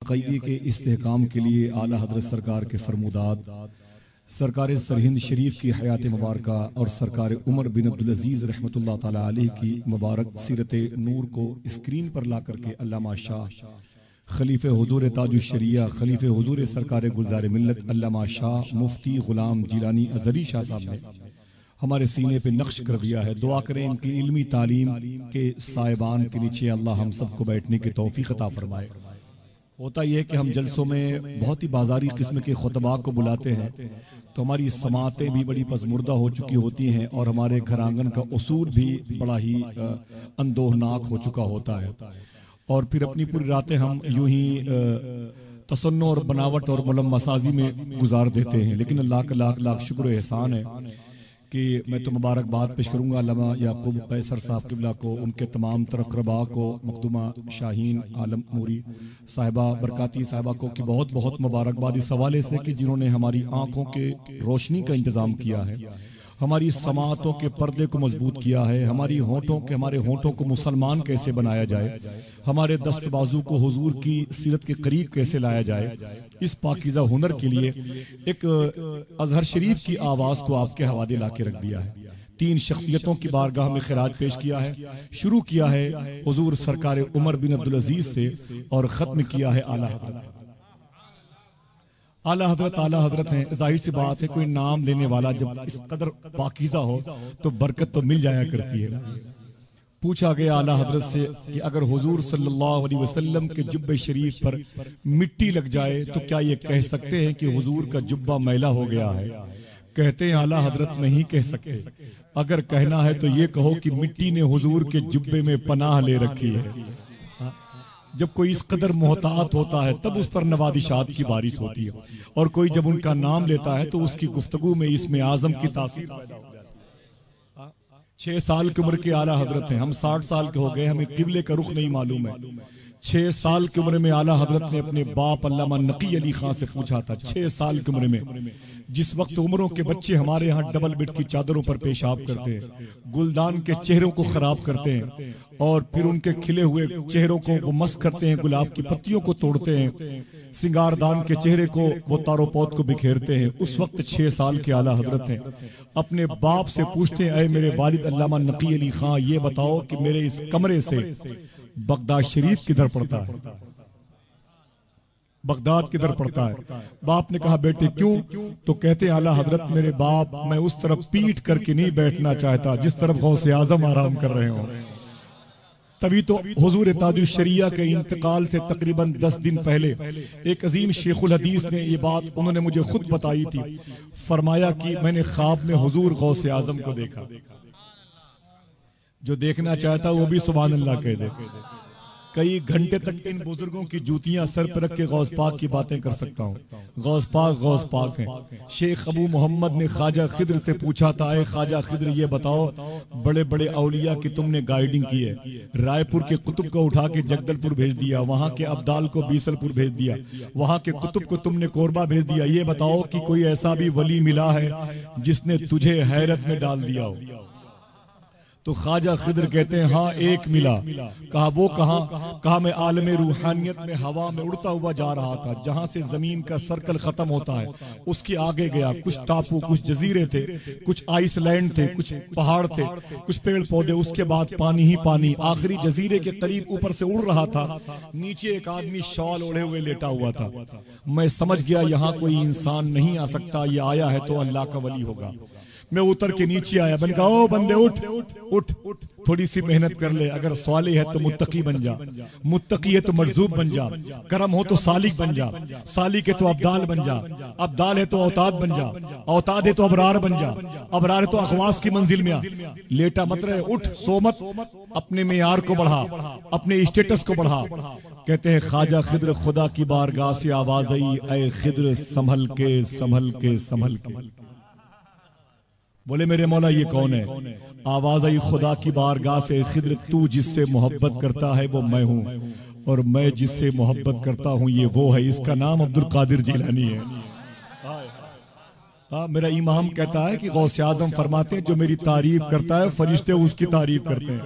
क़ईदे के इस्तेहकाम के लिए आला हज़रत सरकार के फरमुदात, सरकार सरहिंद शरीफ की हयात मुबारका और सरकार उमर बिन अब्दुल अजीज़ रहमतुल्लाह ताला अलैह की मुबारक सीरत नूर को स्क्रीन पर ला करके अल्लामा शाह खलीफे हुजूर ताजुश शरिया, खलीफे हुजूर सरकार गुलजार मिल्लत अल्लामा शाह मुफ्ती गुलाम जिलानी अज़हरी शाह साहब ने हमारे सीने पे नक्श कर दिया है। दुआ करें इनकी इल्मी तालीम के साहिबान के नीचे अल्लाह हम सबको बैठने की तौफीक अता फरमाए। होता यह है कि हम जलसों में बहुत ही बाजारी किस्म के खुतबा को बुलाते हैं तो हमारी समातें भी बड़ी पसमुर्दा हो चुकी होती हैं और हमारे घर आंगन का उसूल भी बड़ा ही अंदोहनाक हो चुका होता है और फिर अपनी पूरी रातें हम यूं ही तसन्नो और बनावट और मलम मसाजी में गुजार देते हैं। लेकिन अल्लाह का लाख लाख शुक्र एहसान है कि मैं तो मुबारकबाद पेश करूंगा अल्लामा याकूब कैसर साहब किबला को, उनके तमाम तरक़रबा को, मखदूमा शाहीन आलम नूरी साहिबा बरकाती साहिबा को कि बहुत बहुत मुबारकबाद इस हवाले से कि जिन्होंने हमारी आंखों के रोशनी का इंतज़ाम किया है, हमारी समातों के पर्दे को मजबूत किया है, हमारे होंठों को मुसलमान कैसे बनाया जाए, हमारे दस्त बाजू को हुजूर की सीरत के करीब कैसे लाया जाए, इस पाकीज़ा हुनर के लिए एक अजहर शरीफ की आवाज़ को आपके हवाले ला के रख दिया है। 3 शख्सियतों की बारगाह में खिराज पेश किया है, शुरू किया है हुजूर सरकार उमर बिन अब्दुल अजीज से और ख़त्म किया है आला हज़रत। आला हजरत हैं, जाहिर सी बात है कोई नाम लेने वाला जब इस कदर पाकीज़ा हो तो बरकत तो मिल जाया करती है ना। पूछा गया आला हजरत से कि अगर हुजूर सल्लल्लाहु अलैहि वसल्लम के जुब्बे शरीफ पर मिट्टी लग जाए तो क्या ये कह सकते हैं कि हुजूर का जुब्बा मैला हो गया है? कहते हैं आला हजरत नहीं कह सकते, अगर कहना है तो ये कहो कि मिट्टी ने हुजूर के जुब्बे में पनाह ले रखी है। जब कोई इस कदर मोहतात होता है तब उस पर नवादिशात की बारिश होती है और कोई जब उनका नाम लेता है तो उसकी गुफ्तगू में इसमें आजम की तासीर पैदा हो जाती है। 6 साल की उम्र के आला हजरत हैं, हम 60 साल के हो गए, हमें किबले का रुख नहीं मालूम है। 6 साल की उम्र में आला हजरत ने अपने बाप अल्लामा नकी अली खां से पूछा था, 6 साल की उम्र में, जिस वक्त उम्रों के बच्चे हमारे यहाँ डबल बेड की चादरों पर पेशाब करते हैं, गुलदान के चेहरों को खराब करते हैं और फिर उनके खिले हुए चेहरों को वो मस करते हैं, गुलाब की पत्तियों को तोड़ते हैं, सिंगारदान के चेहरे को वो तारो पौध को बिखेरते हैं। उस वक्त 6 साल के आला हजरत हैं, अपने बाप से पूछते हैं, अय मेरे वालिद अल्लामा नकी अली खां, ये बताओ कि मेरे इस कमरे से बगदाद शरीफ किधर पड़ता है? बगदाद किधर पड़ता है? बाप ने कहा बेटे क्यों? तो कहते आला हजरत मेरे बाप, मैं उस तरफ पीठ करके नहीं बैठना चाहता जिस तरफ गौसे आजम आराम कर रहे हो। तभी तो हुजूर ताजुश शरिया के इंतकाल से तकरीबन 10 दिन पहले एक अजीम शेखुल हदीस ने ये बात उन्होंने मुझे खुद बताई थी। फरमाया कि मैंने ख्वाब में हुजूर गौसे आजम को देखा। जो देखना चाहता वो भी सुभान अल्लाह कह दे। कई घंटे तक इन बुजुर्गों की जूतियां सर पर रख के गौस पाक की बातें कर सकता हूँ। गौस पाक हैं। शेख अबू मोहम्मद ने ख्वाजा खिद्र से पूछा था, ए ख्वाजा खिद्र ये बताओ, बड़े बड़े औलिया की तुमने गाइडिंग की है, रायपुर के कुतुब को उठा के जगदलपुर भेज दिया, वहां के अब्दाल को बीसलपुर भेज दिया, वहां के कुतुब को तुमने कोरबा भेज दिया, ये बताओ कि कोई ऐसा भी वली मिला है जिसने तुझे हैरत में डाल दिया हो? तो ख्वाजा खिद्र कहते हैं हाँ एक मिला। कहा वो कहाँ? कहा मैं आलमे रूहानियत में हवा में उड़ता हुआ जा रहा था, जहां से जमीन का सर्कल खत्म होता है उसके आगे गया, कुछ टापू, कुछ जजीरे थे, कुछ आइसलैंड थे, कुछ पहाड़ थे, कुछ पेड़ पौधे, उसके बाद पानी ही पानी। आखिरी जजीरे के करीब ऊपर से उड़ रहा था, नीचे एक आदमी शॉल ओढ़े हुए लेटा हुआ था। मैं समझ गया यहाँ कोई इंसान नहीं आ सकता, ये आया है तो अल्लाह का वली होगा। मैं उतर के नीचे आया, मैंने कहा ओ बंदे उठ उठ, थोड़ी सी मेहनत कर ले, अगर स्वाली है तो मुत्तकी बन जा, मुत्तकी है तो मरजूब बन जा, करम हो तो सालिक बन जा, सालिक है तो अब्दाल बन जा, अब्दाल है तो औताद बन जा, औताद है तो अबरार बन जा, अबरार है तो अखवास की मंजिल में आ। लेटा मत रहे, उठ, सो मत, अपने मेयार को बढ़ा, अपने स्टेटस को बढ़ा। कहते हैं ख्वाजा खिद्र खुदा की बारगाह से आवाज आई, ऐ खिद्र संभल के संभल के संभल के। बोले मेरे मौला ये कौन है? आवाज आई खुदा की बारगाह से, खिद्र तू जिससे मोहब्बत करता है वो मैं हूँ और मैं जिससे मोहब्बत करता हूँ ये वो है। इसका नाम अब्दुल कादिर जिलानी है। मेरा इमाम कहता है कि गौसे आजम फरमाते हैं जो मेरी तारीफ करता है फरिश्ते उसकी तारीफ करते हैं।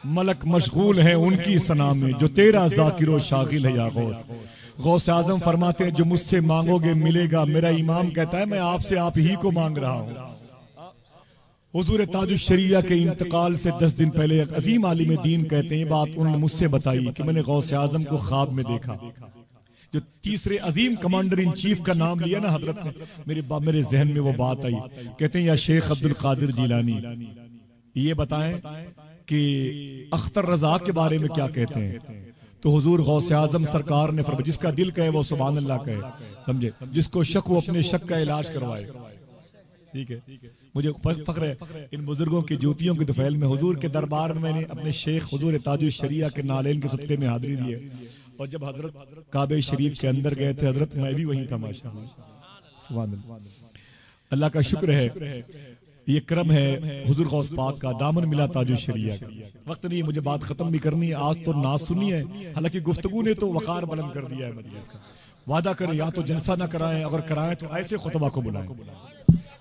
मलक मशगूल हैं उनकी सना में, जो तेरा जाकिर व शागिल है या गौस। गौस आजम फरमाते हैं जो मुझसे मांगोगे मिलेगा। मेरा इमाम कहता है मैं आपसे आप ही को मांग रहा हूं। हुजूर ताजुश शरिया के इंतकाल से 10 दिन पहले एक अजीम आलिम दीन कहते हैं बात उन्होंने मुझसे बताई कि मैंने गौस आजम को ख्वाब में देखा। जो तीसरे अजीम कमांडर इन चीफ का नाम लिया ना हजरत ने, मेरे जहन में वो बात आई। कहते हैं या शेख अब्दुल कादिर जिलानी ये बताएं कि अख्तर रजा के बारे में क्या कहते हैं। तो हुजूर गौसे आजम सरकार ने फरमाया जिसका दिल कहे वो सुभान अल्लाह कहे, समझे, जिसको शक वो अपने शक का इलाज करवाए। ठीक है, मुझे फख्र है इन बुजुर्गों की जूतियों की दुफैल में हुजूर के दरबार में मैंने अपने शेख हुजूर ताजुश शरिया के नालेन के सदक़े में हाजिरी दी है। और जब हजरत काबे शरीफ के अंदर गए थे हजरत मैं भी वहीं था। माशाअल्लाह सुभान अल्लाह, अल्लाह का शुक्र है ये क्रम है हुजूर गौस पाक का दामन मिला ताजुश शरिया का। वक्त नहीं मुझे बात खत्म भी करनी है, आज तो नाज सुनी है, हालांकि गुफ्तगू ने तो वकार बुलंद कर दिया है मजलिस का। वादा करें या तो जलसा ना कराएं, अगर कराएं तो ऐसे खुतबा को बुलाएं,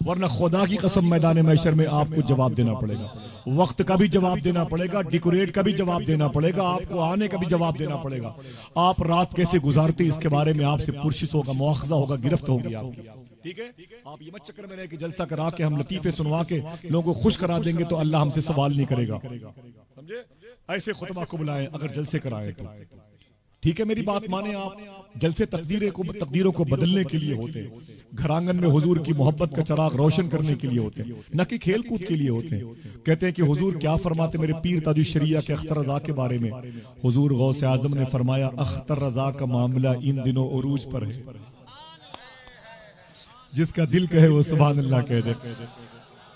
वरना खुदा की कसम मैदान महशर में आपको जवाब देना पड़ेगा। वक्त का भी जवाब देना पड़ेगा, डेकोरेट का भी जवाब देना पड़ेगा, आपको आने का भी जवाब देना पड़ेगा। आप रात कैसे गुजारते इसके बारे में आपसे पुरशिश होगा, मुआखजा होगा, गिरफ्त होगी आपकी। ठीक है, आप ये मत चक्कर में रहे कि जलसा करा के हम लतीफे सुनवा के लोगों को खुश करा देंगे तो अल्लाह हमसे सवाल नहीं करेगा, समझे। ऐसे खुतबा को बुलाएं अगर जलसे कराएं तो। ठीक है, मेरी बात माने आप। जलसे तकदीरों को बदलने के लिए होते हैं, घरांगन में हुजूर की मोहब्बत का चराग रोशन करने के लिए होते हैं, न कि खेल कूद के लिए होते हैं। कहते हैं कि हुजूर क्या फरमाते मेरे पीर ताजुश शरिया के अख्तर रजा के बारे में। हुजूर गौसे आजम ने फरमाया अख्तर रजा का मामला इन दिनों उरूज पर है, जिसका दिल कहे वो सुभान अल्लाह कह दे।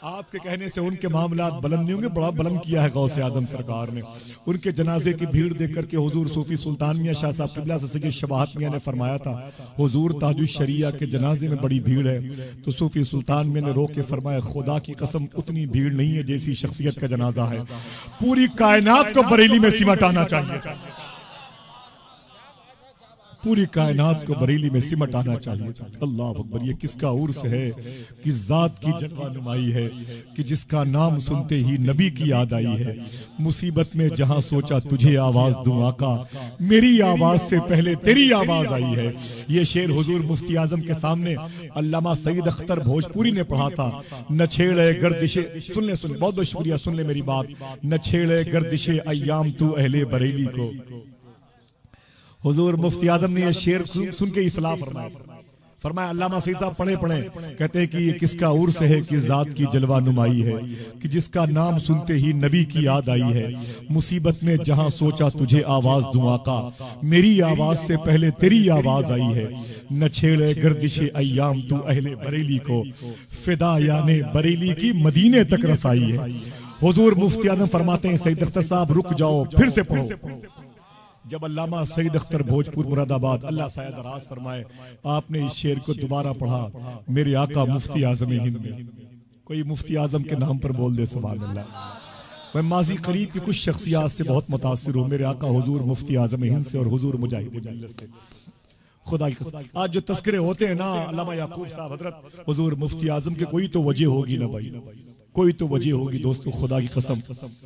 आपके कहने से उनके मामलात बुलंद नहीं होंगे, बड़ा बुलंद किया है गौसे आजम सरकार ने। उनके जनाजे की भीड़ देख करके हुजूर सूफी सुल्तान मियां शाह साहब किबला से सैयद शबाहत मियां ने फरमाया था हुजूर ताजुश शरिया के जनाजे में बड़ी भीड़ है। तो सूफी सुल्तान मियां ने रोक के फरमाया खुदा की कसम उतनी भीड़ नहीं है जैसी शख्सियत का जनाजा है। पूरी कायनात को बरेली में सिमट आना चाहिए, पूरी कायनात को बरेली में सिमट आना चाहिए। अल्लाह अकबर, ये किसका उर्स है, किस जात की जलवा नुमाई है कि जिसका नाम सुनते ही नबी की याद आई है। मुसीबत में जहां सोचा तुझे आवाज दूं आका, मेरी आवाज से पहले तेरी आवाज आई है। ये शेर हुजूर मुफ्ती आजम के सामने अल्लामा सईद अख्तर भोजपुरी ने पढ़ा था। न छेड़े गर्दिशे, सुन ले बहुत बहुत शुक्रिया, सुन ले मेरी बात। न छेड़े गर्दिशे अय्याम तू अहले बरेली को। हुजूर मुफ्ती आजम ने यह शेर सुन के इस्लाह फरमाया अल्लामा सईद साहब पढ़े कहते हैं कि ये किसका उर्स है, किस जात की जलवा नुमाई है कि जिसका नाम सुनते ही नबी की याद आई है। मुसीबत में जहां सोचा तुझे आवाज दूं आका, मेरी आवाज से पहले तेरी आवाज आई है। न छेड़े गर्दिशे अय्याम तू अहले बरेली को, फिदा याने बरेली की मदीने तक रसाई है। हुजूर मुफ्ती आजम फरमाते हैं सईद अख्तर साहब रुक जाओ, फिर से पढ़ो। जब अल्लामा सईद अख्तर भोजपुर मुरादाबाद अल्लाह साया दराज फरमाए आपने इस शेर को दोबारा पढ़ा, मेरे आका मुफ्ती आजम हिंद में कोई मुफ्ती आजम के नाम पर बोल दे सुभान अल्लाह। मैं माजी करीब की कुछ शख्सियात से बहुत मुतासिर हूँ, मेरे आका हुजूर मुफ्ती आजम हिंद से और हुजूर मुजाहिद मिल्लत से। खुदा की कसम आज जो तस्करे होते हैं ना अल्लामा याकूब साहब हजरत हुजूर मुफ्ती आजम के, कोई तो वजह होगी ना भाई, कोई तो वजह होगी दोस्तों, खुदा की कसम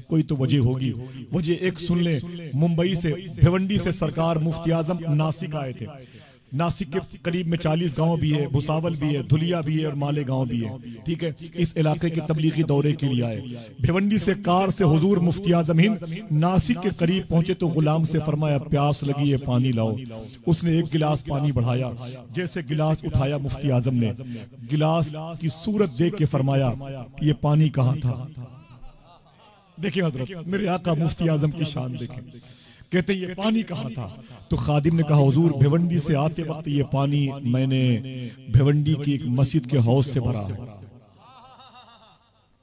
कोई तो वजह होगी। वजह एक सुन ले, मुंबई से भिवंडी से सरकार मुफ्ती आजम नासिक आए थे। नासिक के करीब में 40 गांव भी है, भुसावल भी है, धुलिया भी है और माले गांव भी है। ठीक है, इस इलाके के तबलीगी दौरे के लिए आए। भिवंडी से कार से हुजूर मुफ्ती आजम हिंद नासिक के करीब पहुंचे तो गुलाम से फरमाया प्यास लगी है पानी लाओ। उसने एक गिलास पानी बढ़ाया, जैसे गिलास उठाया मुफ्ती आजम ने गिलास की सूरत देख के फरमाया ये पानी कहाँ था। देखिए हजरत मेरे आका मुफ्ती आजम की शान देखें, कहते ये पानी कहाँ था। तो खादिम ने कहा हुजूर भिवंडी से आते वक्त ये पानी मैंने भिवंडी की एक मस्जिद के हौज से भरा है,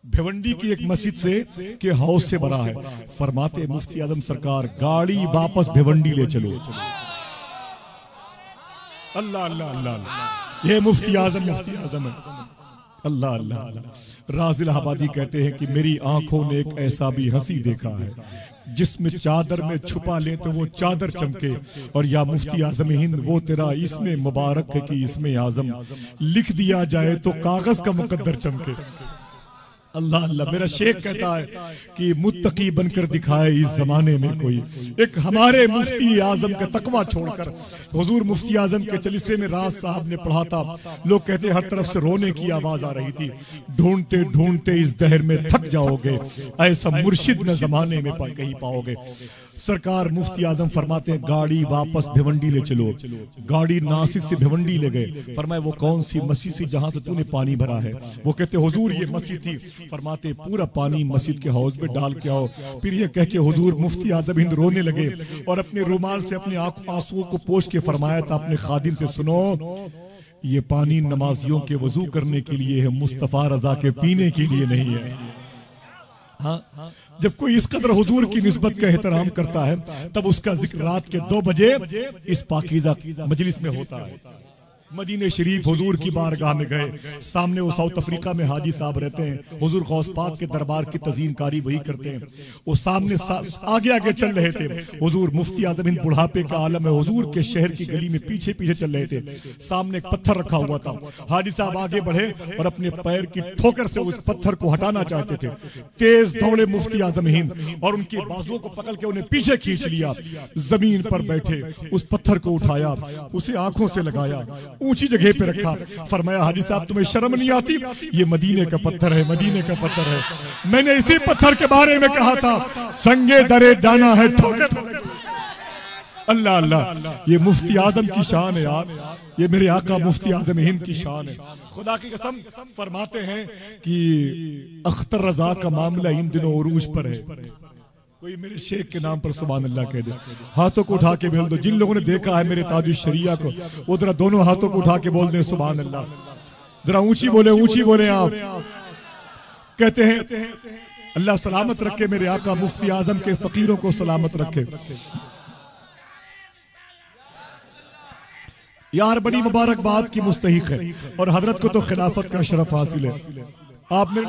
भिवंडी की एक मस्जिद से के हौज से भरा है। फरमाते मुफ्ती आजम सरकार गाड़ी वापस भिवंडी ले चलो। अल्लाह अल्लाह अल्लाह, ये मुफ्ती आजम है। अल्लाह अल्लाह। राजिल आबादी कहते हैं कि मेरी आंखों ने एक ऐसा भी हंसी देखा है जिसमें चादर में छुपा ले तो वो चादर चमके, और या मुफ्ती आजम हिंद वो तेरा इसमें मुबारक है कि इसमें आजम लिख दिया जाए तो कागज का मुकद्दर चमके। अल्लाह अल्लाह। मेरा शेख कहता है कि मुत्तकी बनकर दिखाए इस जमाने में कोई। एक हमारे मुफ्ती आजम का तकवा छोड़कर हुजूर मुफ्ती आजम के चलिस्से में राज साहब ने पढ़ा था। लोग कहते हर तरफ से रोने की आवाज आ रही थी। ढूंढते ढूंढते इस दहर में थक जाओगे, ऐसा मुर्शिद न जमाने में कहीं पाओगे। सरकार मुफ्ती आजम फरमाते हैं गाड़ी वापस भिवंडी ले चलो। गाड़ी नासिक से भिवंडी ले गए। फरमाए वो कौन सी मस्जिद से जहां से तूने पानी भरा है? वो कहते हुजूर ये मस्जिद थी। फरमाते पूरा पानी मस्जिद के हौज में डाल के आओ। फिर ये कह के हुजूर मुफ्ती आजम हिंद रोने लगे और अपने रुमाल से अपने आंसुओं को पोंछ के फरमाया था अपने खादिम से, सुनो ये पानी नमाजियों के वजू करने के लिए है, मुस्तफा रजा के पीने के लिए नहीं है। हाँ, जब कोई इस कदर हुजूर की निस्बत का एहतराम करता है तब उसका जिक्र रात के 2 बजे इस पाकीज़ा मजलिस में होता है। मदीने शरीफ हुजूर की बारगाह में गए। सामने वो साउथ अफ्रीका में हाजी साहब रहते हैं। हुजूर गौस पाक के दरबार की तज़ीनकारी वही करते हैं। वो सामने आगे आगे चल रहे थे। हुजूर मुफ्ती आजम हिंद बुढ़ापे का आलम है। हुजूर के शहर की गली में पीछे पीछे चल रहे थे। सामने एक पत्थर रखा हुआ था। हाजी साहब आगे बढ़े और अपने पैर की ठोकर से उस पत्थर को हटाना चाहते थे। तेज दौड़े मुफ्ती आजम हिंद और उनके बाजुओं को पकड़ के उन्हें पीछे खींच लिया। जमीन पर बैठे उस पत्थर को उठाया, उसे आंखों से लगाया, ऊंची जगह पे रखा। फरमाया हाजी साहब तुम्हें शर्म नहीं आती? ये मदीने का पत्थर है, मदीने का पत्थर है। मैंने इसी पत्थर के बारे में कहा था संगे दरे जाना है ठोकर। अल्लाह अल्लाह, ये मुफ्ती आजम की शान है यार। ये मेरे आका मुफ्ती आजम हिंद की शान है। खुदा की कसम फरमाते हैं कि अख्तर रजा का मामला इन दिनों उरूज पर है। कोई मेरे शेख के नाम पर सुभान अल्लाह कह दे। हाथों को उठा के बोल दो। जिन लोगों ने देखा है मेरे ताजुश शरिया को वो जरा दोनों हाथों को उठा के बोल दे सुभान अल्लाह। जरा ऊंची बोले, ऊंची बोले आप। कहते हैं अल्लाह सलामत रखे मेरे आका मुफ्ती आजम के फकीरों को सलामत रखे। यार बड़ी मुबारकबाद की मुस्तहिक है और हजरत को तो खिलाफत का शरफ हासिल है। आप मेरे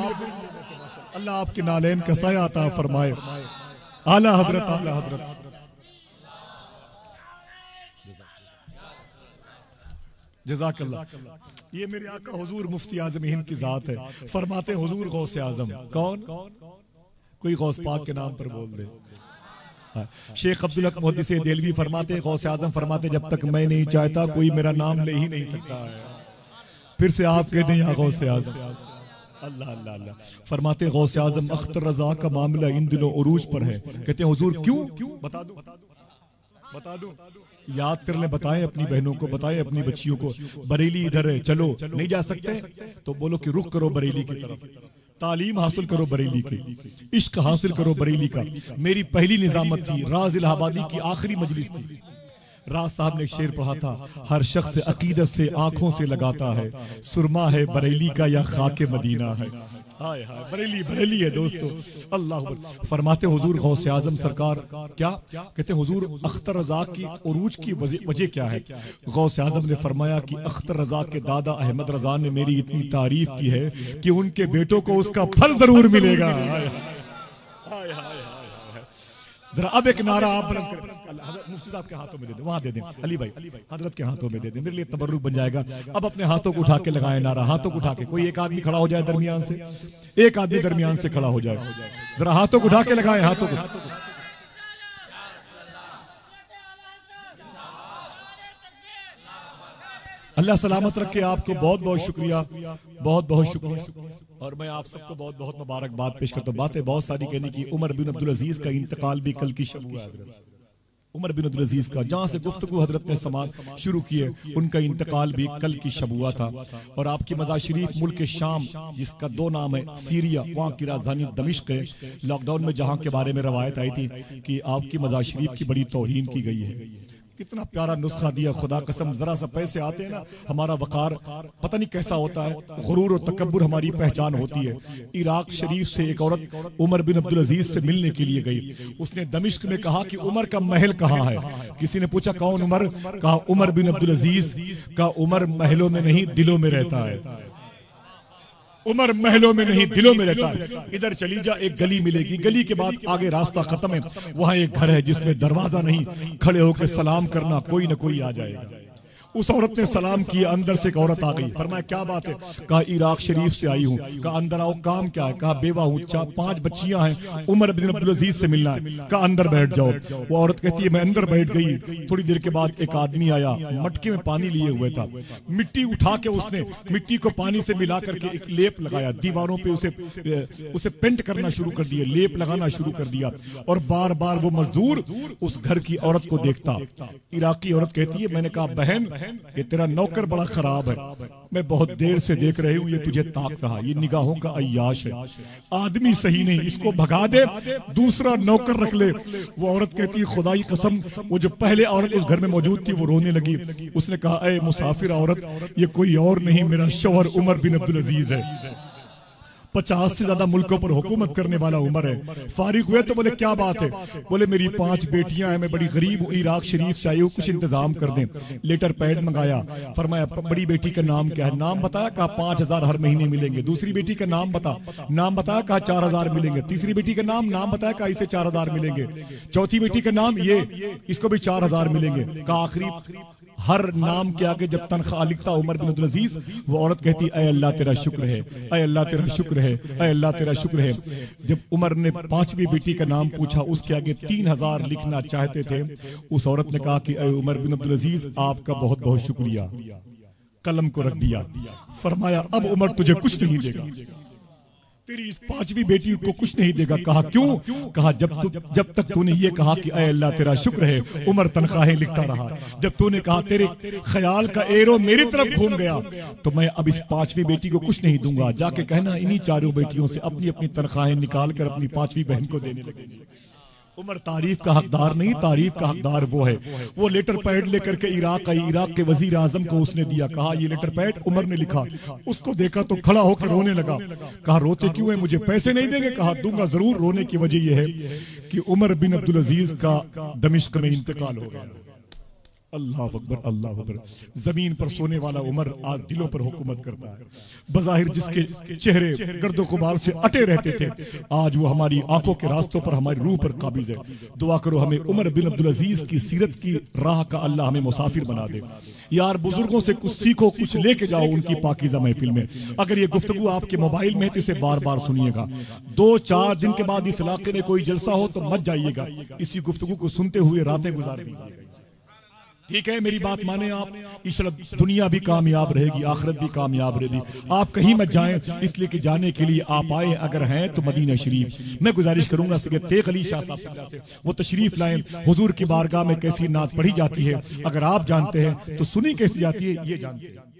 अल्लाह आपके नालैन का साया अता फरमाए। आला हजरत, आला हजरत। जज़ाकल्लाह। ये मेरे आका हुजूर मुफ्ती आजम हिंद की जात है। फरमाते हुजूर गौसे आजम। कौन? कोई गौस पाक के नाम पर बोल दे। शेख अब्दुल हक मुहद्दिस देलवी फरमाते गौसे आजम फरमाते जब तक मैं नहीं चाहता कोई मेरा नाम ले ही नहीं सकता है। फिर से आप कह दें या गौसे आजम। अल्लाह अल्लाह अल्लाह। फरमाते गौसे आजम अख्तर रजा का मामला इन दिनों उरूज पर है। कहते हैं हुजूर क्यों? बता दो, बता दो। याद कर ले, बताएं अपनी बहनों को, बताएं अपनी बच्चियों को। बरेली इधर है, चलो। नहीं जा सकते तो बोलो कि रुख करो बरेली की तरफ, तालीम हासिल करो बरेली की, इश्क हासिल करो बरेली का। मेरी पहली निजामत थी, राज इलाहाबादी की आखिरी मजलिस थी। राज साहब ने एक शेर पढ़ा था, हर शख्स अकीदत से आंखों से लगाता है, सुरमा है बरेली का या खाके मदीना है। हाय हाय, बरेली बरेली है दोस्तों। अल्लाह। फरमाते हुजूर गौसे आजम सरकार क्या कहते हैं? हुजूर अख्तर रजा की उरूज की वजह क्या है? गौसे आजम ने फरमाया कि अख्तर रजा के दादा अहमद रजा ने मेरी इतनी तारीफ की है कि उनके बेटों को उसका फल जरूर मिलेगा। हाय हाय हाय। जरा अब एक नारा आप बुलंद करें। मुफ्ती साहब के हाथों में दे दें, वहां दे दें। अली भाई हजरत के हाथों में दे दें, मेरे लिए तबर्रुक बन जाएगा। अब अपने हाथों को उठा के लगाएं नारा, हाथों को उठा के। कोई एक आदमी खड़ा हो जाए दरमियान से, एक आदमी दरमियान से खड़ा हो जाए। जरा हाथों को उठा के लगाएं, हाथों को। अल्लाह सलामत रखे आपको। बहुत बहुत शुक्रिया, बहुत बहुत शुक्रिया। और मैं आप सबको बहुत बहुत मुबारकबाद पेश करता हूँ। बातें बहुत सारी कहने की। उमर बिन अब्दुल अजीज का इंतकाल भी कल की शब हुआ है। उमर बिन अब्दुल अजीज का जहां से गुफ्तगू हजरत ने समाज शुरू किए, उनका इंतकाल भी कल की शब हुआ था। और आपकी मज़ार शरीफ मुल्क शाम, जिसका 2 नाम है, सीरिया, वहाँ की राजधानी दमिश्क है। लॉकडाउन में जहाँ के बारे में रवायत आई थी कि आपकी मज़ार शरीफ की बड़ी तौहीन की गई है। कितना प्यारा नुस्खा दिया। खुदा कसम, जरा सा पैसे आते हैं ना, हमारा वकार पता नहीं कैसा होता है। गुरूर और तकब्बुर हमारी पहचान होती है। इराक शरीफ से एक औरत उमर बिन अब्दुल अजीज से मिलने के लिए गई। उसने दमिश्क में कहा कि उमर का महल कहाँ है? किसी ने पूछा कौन उमर? कहा उमर बिन अब्दुल अजीज का उमर महलों में नहीं दिलों में रहता है। उमर महलों में नहीं दिलों में रहता है। इधर चली जा, एक गली मिलेगी, गली के बाद आगे रास्ता खत्म है, वहां एक घर है जिसमें दरवाजा नहीं, खड़े होकर सलाम करना कोई ना कोई आ जाएगा। उस औरत ने सलाम किया, अंदर से एक औरत आ गई। फरमाया क्या बात है? कहा इराक शरीफ से आई हूँ। कहा अंदर आओ, काम क्या है? कहा बेवा हूँ, 4-5 बच्चियां हैं, उमर बिन अब्दुल अजीज से मिलना है। कहा अंदर बैठ जाओ। वो औरत कहती है मैं अंदर बैठ गई। थोड़ी देर के बाद एक आदमी आया, मटके में पानी लिए हुए था, मिट्टी उठा के उसने मिट्टी को पानी से मिला करके एक लेप लगाया, दीवारों पे उसे पेंट करना शुरू कर दिया, लेप लगाना शुरू कर दिया। और बार बार वो मजदूर उस घर की औरत को देखता। इराकी औरत कहती है मैंने कहा बहन ये तेरा नौकर बड़ा खराब है, मैं बहुत देर से देख रही हूँ, ये तुझे ताक रहा, ये निगाहों का अय्याश है, आदमी सही नहीं, इसको भगा दे, दूसरा नौकर रख ले। वो औरत कहती है खुदा की कसम, वो जो पहले औरत उस घर में मौजूद थी वो रोने लगी। उसने कहा ए मुसाफिर औरत, ये कोई और नहीं मेरा शौहर उमर बिन अब्दुल अजीज है, 50 से ज्यादा मुल्कों पर हुकूमत करने वाला उमर है। फारिग हुए तो बोले क्या बात है? बोले मेरी 5 बेटियां हैं, मैं बड़ी गरीब हूँ, इराक शरीफ से आई हूँ, कुछ इंतजाम कर दें। लेटर पैड मंगाया। फरमाया बड़ी बेटी का नाम क्या है? नाम बताया। कहा 5000 हर महीने मिलेंगे। दूसरी बेटी का नाम बताया। कहा 4000 मिलेंगे। तीसरी बेटी का नाम बताया। कहा इसे 4000 मिलेंगे। चौथी बेटी का नाम ये, इसको भी 4000 मिलेंगे। कहा आखिरी हर नाम के आगे जब तनख्वाह लिखता उमर बिन अब्दुल अजीज, वो औरत कहती ऐ अल्लाह तेरा शुक्र है, ऐ अल्लाह तेरा शुक्र है, ऐ अल्लाह तेरा शुक्र है। जब उमर ने 5वीं बेटी का नाम पूछा, उसके आगे 3000 लिखना चाहते थे। उस औरत ने कहा कि ऐ उमर बिन अब्दुल अजीज आपका बहुत बहुत शुक्रिया। कलम को रख दिया। फरमाया अब उमर तुझे कुछ नहीं देगा, तेरी इस 5वीं बेटी को कुछ नहीं देगा। कहा क्यों? कहा जब तक तूने ये कहा कि ऐ अल्लाह तेरा शुक्र है, उमर तनख्वाहें लिखता रहा। जब तूने कहा तेरे ख्याल का एरो मेरी तरफ घूम गया, तो मैं अब इस 5वीं बेटी को कुछ नहीं दूंगा। जाके कहना इन्हीं 4 बेटियों से अपनी अपनी तनख्वाहें निकाल कर अपनी 5वीं बहन को देने लगे। उमर तारीफ का हकदार नहीं, तारीफ का हकदार वो है। वो लेटर पैड लेकर के इराक आई, इराक के वजीर आजम को उसने दिया। कहा ये लेटर पैड उमर ने लिखा। उसको देखा तो खड़ा होकर रोने लगा। कहा रोते क्यों है, मुझे पैसे नहीं देंगे? कहा दूंगा जरूर। रोने की वजह यह है कि उमर बिन अब्दुल अजीज का दमिश्क में इंतकाल हो गया। अल्लाह अकबर, अल्लाह अकबर। जमीन पर सोने वाला उमर आज दिलों पर हुकूमत करता है। बज़ाहिर जिसके चेहरे गर्दो गुबार से अटे रहते थे, आज वो हमारी आंखों के रास्तों पर, हमारी रूह पर काबिज है। दुआ करो हमें उमर बिन अब्दुल अजीज की सीरत की राह का अल्लाह हमें मुसाफिर बना दे। यार बुजुर्गों से कुछ सीखो, कुछ लेके जाओ उनकी पाकीज़ा महफिल में। अगर ये गुफ्तगू आपके मोबाइल में है तो इसे बार बार सुनिएगा। 2-4 दिन के बाद इस इलाके में कोई जलसा हो तो मत जाइएगा, इसी गुफ्तगू को सुनते हुए रातें गुजार दीजिएगा। ठीक है, मेरी बात माने आप, इंशाअल्लाह दुनिया भी कामयाब रहेगी, आखिरत भी कामयाब रहेगी। आप कहीं मत जाएं, इसलिए कि जाने के लिए आप आए अगर हैं तो मदीना शरीफ। मैं गुजारिश करूंगा सैयद तेग अली शाह साहब से वो तशरीफ लाएं। हुजूर की बारगाह में कैसी नात पढ़ी जाती है अगर आप जानते हैं तो सुनी कैसी जाती है ये जानते हैं।